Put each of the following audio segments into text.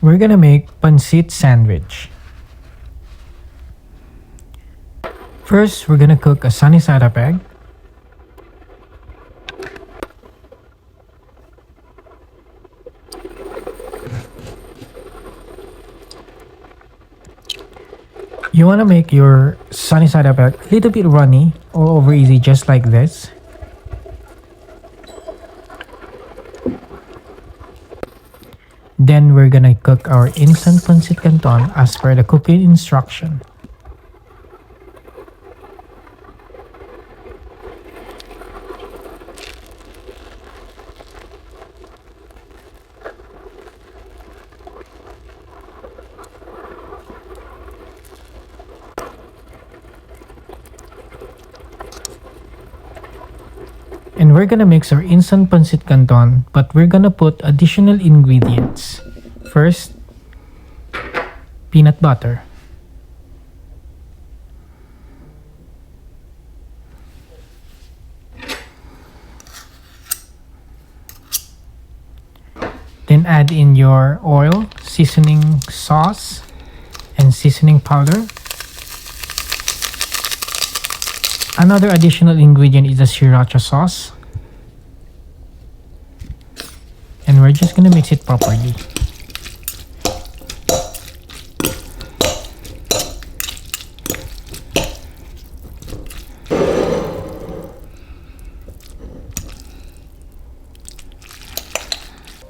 We're gonna make Pancit Sandwich. First, we're gonna cook a sunny side up egg. You wanna make your sunny side up egg a little bit runny or over easy, just like this. Then we're gonna cook our instant pancit canton as per the cooking instruction. And we're gonna mix our instant pancit canton, but we're gonna put additional ingredients. First, peanut butter. Then add in your oil, seasoning sauce, and seasoning powder. Another additional ingredient is the sriracha sauce. And we're just gonna mix it properly.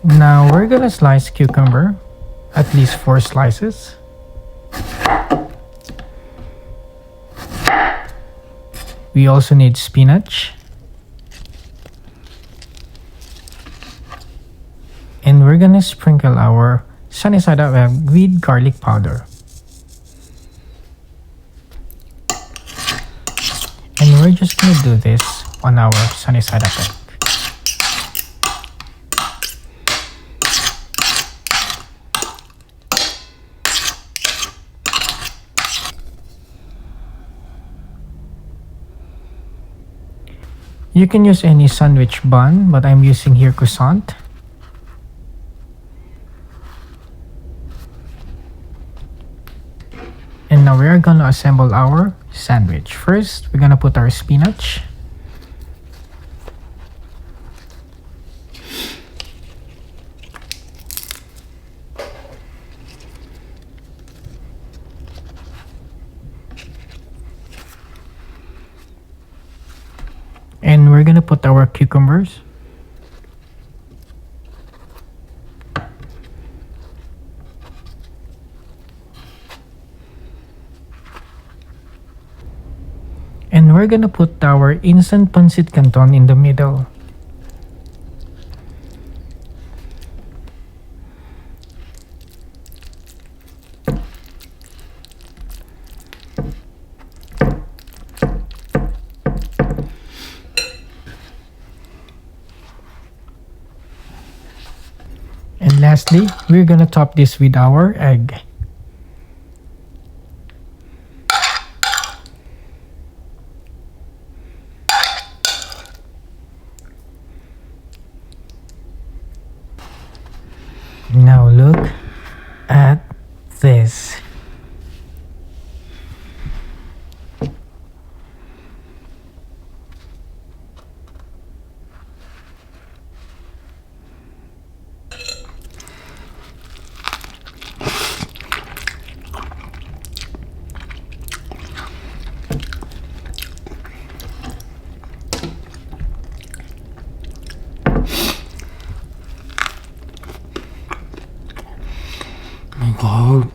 Now we're gonna slice cucumber, at least 4 slices. We also need spinach. And we're gonna sprinkle our sunny side up egg with garlic powder. And we're just gonna do this on our sunny side up egg. You can use any sandwich bun, but I'm using here croissant. And now we are gonna assemble our sandwich. First, we're gonna put our spinach. And we're gonna put our cucumbers. And we're gonna put our instant pancit canton in the middle. And lastly, we're gonna top this with our egg. Now look at this. My God.